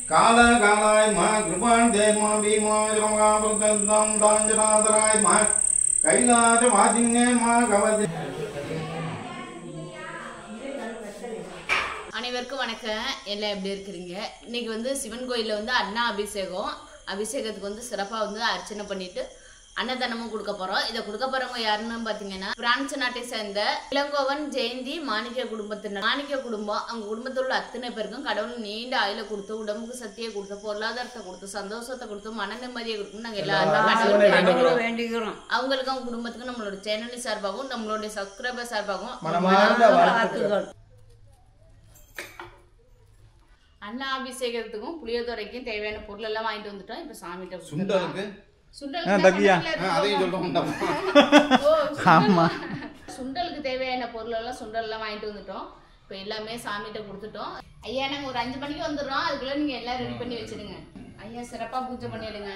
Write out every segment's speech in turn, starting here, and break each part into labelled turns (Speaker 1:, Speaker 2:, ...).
Speaker 1: काला कालाय मा कृपान दे मा बीमा जमा प्रदम दांजनादराय मा कैलास वाजिन्ने मा गवदे
Speaker 2: அனைவருக்கும் வணக்கம். எல்லாம் எப்படி இருக்கிறீங்க? இன்னைக்கு வந்து சிவன் கோயிலில் வந்து அண்ணா அபிஷேகத்துக்கு வந்து சிறப்பாக வந்து அர்ச்சனை பண்ணிட்டு அன்னதானமும் கொடுக்க போகிறோம். இதை கொடுக்க போகிறவங்க யாருன்னு பார்த்தீங்கன்னா பிரான்ஸ் நாட்டை சேர்ந்த இளங்கோவன் ஜெயந்தி மாணிக்க குடும்பத்தினர். மாணிக்க குடும்பம் அவங்க குடும்பத்தில் உள்ள அத்தனை பேருக்கும் கடவுள் நீண்ட ஆயுளை கொடுத்து, உடம்புக்கு சக்தியை கொடுத்து, பொருளாதாரத்தை கொடுத்து, சந்தோஷத்தை கொடுத்து, மன நிம்மதியை கொடுத்து நாங்கள் எல்லாரும் வேண்டிக்கிறோம். அவங்களுக்கும் அவங்க குடும்பத்துக்கும் நம்மளோட சேனல் சார்பாகவும் நம்மளுடைய சப்ஸ்கிரைபர் சார்பாகவும் அண்ணா அபிஷேகத்துக்கும் புளியோதரைக்கும் தேவையான பொருள் எல்லாம் வாங்கிட்டு வந்துட்டோம். இப்ப சாமிகிட்ட சுண்டலுக்கு தேவையான பொருள் எல்லாம் சுண்டல் எல்லாம் வாங்கிட்டு வந்துட்டோம். இப்ப எல்லாமே சாமிகிட்ட கொடுத்துட்டோம். ஐயா நாங்க ஒரு 5 மணிக்கு வந்துடுறோம். அதுக்குள்ள நீங்க எல்லாம் ரெடி பண்ணி வச்சிடுங்க. ஐயா சிறப்பா பூஜை பண்ணிடுங்க.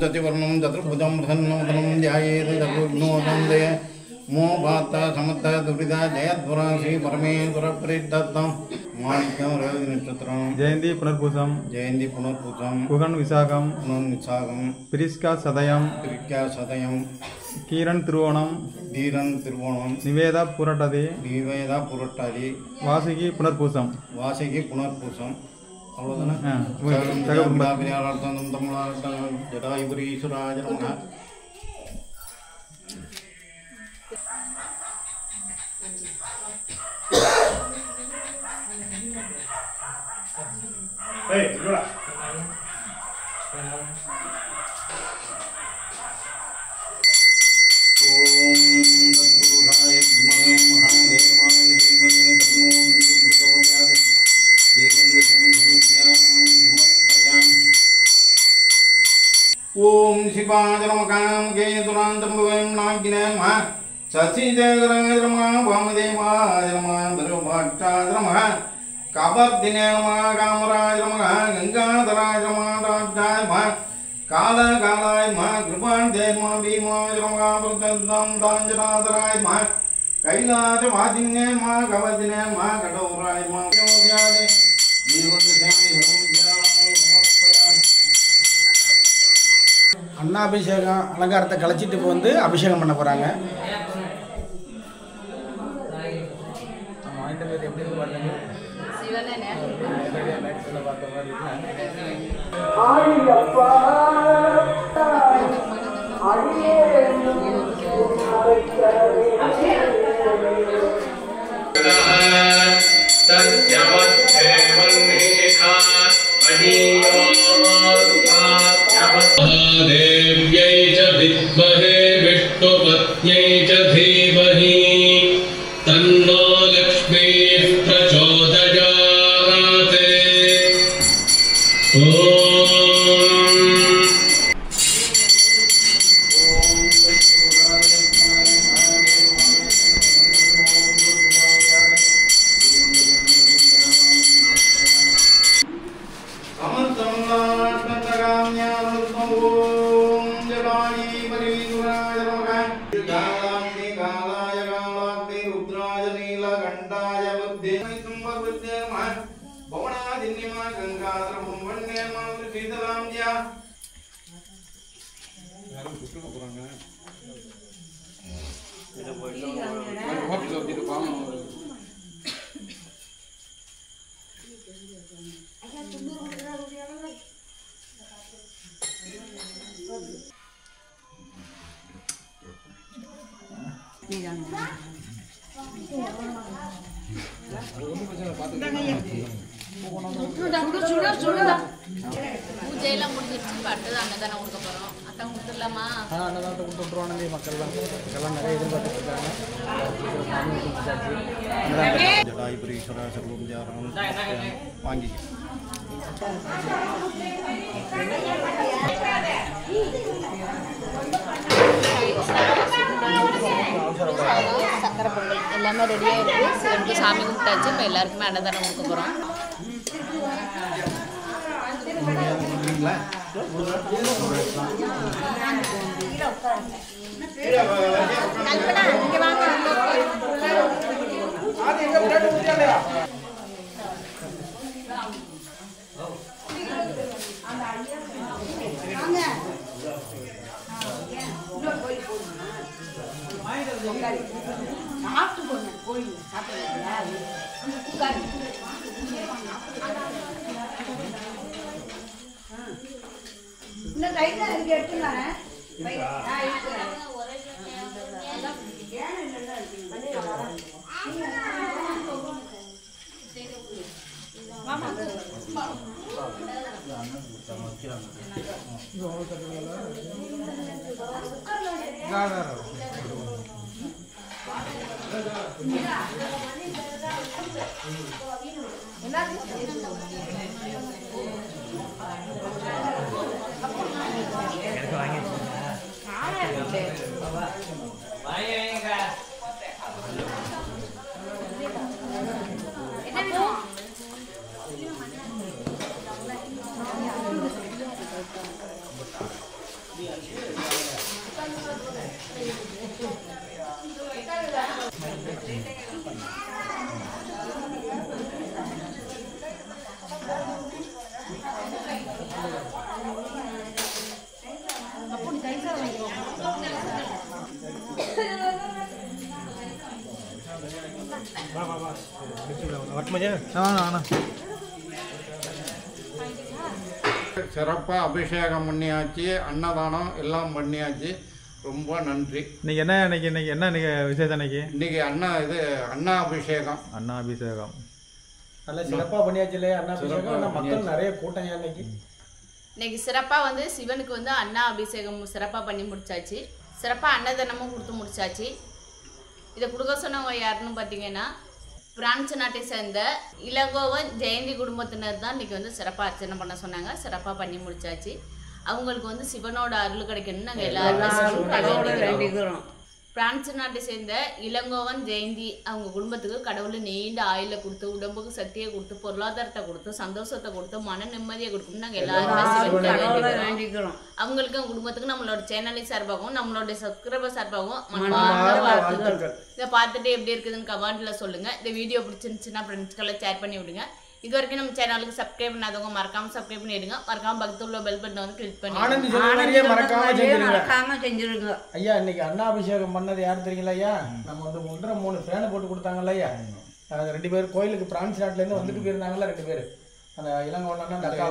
Speaker 1: चतिवर्णं चतुर्भुजं प्रसन्नवदनं ध्यायेत् सर्वविघ्नोपशान्तये मो भाता समता दुर्विधा जयद्वरा श्री परमेश्वरप्रीत्यर्थं माणिक्यं रवि नक्षत्रं
Speaker 3: जयंती पुनर्पूसम कुहन विशाखम पिरिस्का सदयम कीरण तिरुवोणम निवेदा पुरटदि वासिकी पुनर्पूसम
Speaker 1: जटायुपुरीश्वराय नमः. ओम शिवाय नमः केतुरांतं भवेम नागिने नमः शशिदेवराय नमः वामदेवाय नमः भद्रभट्टाय नमः कापर्दिने नमः कामराय नमः गंगाधराय नमः राजाय नमः कालकालाय नमः कृपान्ते नमः भीमाय नमः प्रदम दांजनादराय नमः कैलास वाजिन्ने नमः गवदिने नमः कठोराय नमः योध्याय
Speaker 4: அண்ணா அபிஷேகம் அலங்காரத்தை கழிச்சிட்டு இப்போ வந்து அபிஷேகம் பண்ண போகிறாங்க.
Speaker 5: देव्यै च विद्महे विष्णुपत्न्यै च धीमहि तन्नो लक्ष्मीः प्रचोदयात्।
Speaker 2: பூஜையெல்லாம் முடிஞ்சிருச்சு. அடுத்தது அன்னதானம் கொடுக்க போறோம். அத்தான் கொடுத்துடலாமா?
Speaker 4: அன்னதானத்தை கொடுத்து விட்ருவானே மக்கள்லாம் நிறைய எதிர்பார்த்துட்டு இருக்காங்க.
Speaker 3: ஜடாயுபுரீஸ்வர சர்வம் வாங்கி
Speaker 2: சக்கரை பொங்கல் எல்லாமே ரெடியாக இருக்குது. சிவனுக்கு சாமி கும்பிட்டாச்சு. இப்போ எல்லாருக்குமே அன்னதானம் கொடுக்க போகிறோம்.
Speaker 1: சிறப்பாக அபிஷேகம் பண்ணியாச்சு, அன்னதானம் எல்லாம் பண்ணியாச்சு. ரொம்ப நன்றி.
Speaker 3: இன்னைக்கு என்ன விசேஷம்?
Speaker 1: இன்னைக்கு அன்னாபிஷேகம்.
Speaker 3: அன்னாபிஷேகம்
Speaker 4: நல்லா சிறப்பாக பண்ணியாச்சு இல்லையா அன்னாபிஷேகம்? மக்கள் நிறைய கூட்டம்
Speaker 2: இன்னைக்கு சிறப்பாக வந்து சிவனுக்கு வந்து அன்னா அபிஷேகம் சிறப்பாக பண்ணி முடிச்சாச்சு. சிறப்பாக அன்னதானமும் கொடுத்து முடிச்சாச்சு. இதை கொடுக்க சொன்னவங்க யாருன்னு பார்த்தீங்கன்னா பிரான்ஸ் நாட்டை சேர்ந்த இளங்கோவன் ஜெயந்தி குடும்பத்தினர் தான் இன்றைக்கி வந்து சிறப்பாக அர்ச்சனை பண்ண சொன்னாங்க. சிறப்பாக பண்ணி முடிச்சாச்சு. அவங்களுக்கு வந்து சிவனோட அருள் கிடைக்கணும்னு நாங்கள் எல்லாருமே வேண்டிக்கிறோம். பிரான்ஸ் நாட்டை சேர்ந்த இளங்கோவன் ஜெயந்தி அவங்க குடும்பத்துக்கு கடவுள் நீண்ட ஆயுள கொடுத்து, உடம்புக்கு சக்தியை கொடுத்து, பொருளாதாரத்தை கொடுத்து, சந்தோஷத்தை கொடுத்து, மன நிம்மதியை கொடுக்கணும் நாங்கள் எல்லாருமே வேண்டிக்கிறோம். அவங்களுக்கு குடும்பத்துக்கு நம்மளோட சேனலை சார்பாகவும் நம்மளோட சப்ஸ்கிரைபர் சார்பாகவும் இதை பார்த்துட்டு எப்படி இருக்குதுன்னு கமெண்ட்ல சொல்லுங்க. இந்த வீடியோ பிடிச்சிருந்துச்சுன்னா ஃப்ரெண்ட்ஸ்க்கெல்லாம் ஷேர் பண்ணி விடுங்க. இது வரைக்கும் நம்ம சேனலுக்கு சப்ஸ்கிரைப் பண்ணாதவங்க மறக்காம சப்ஸ்கிரைப் பண்ணிடுங்க. மறக்காம பக்கத்துல உள்ள பெல் பட்டனை வந்து கிளிக் பண்ணி
Speaker 4: மறக்காம செஞ்சிருங்க. ஐயா இன்னைக்கு அன்னாபிஷேகம் பண்ணது யாரு தெரியுங்களா ஐயா? நம்ம வந்து 3 ஃபேனை போட்டு கொடுத்தாங்கல்ல ஐயா. 2 பேர் கோயிலுக்கு பிரான்ஸ் நாட்டுல இருந்து வந்துட்டு போயிருந்தாங்கல்ல 2 பேர். அந்த இளங்கோவன் அந்த அக்கா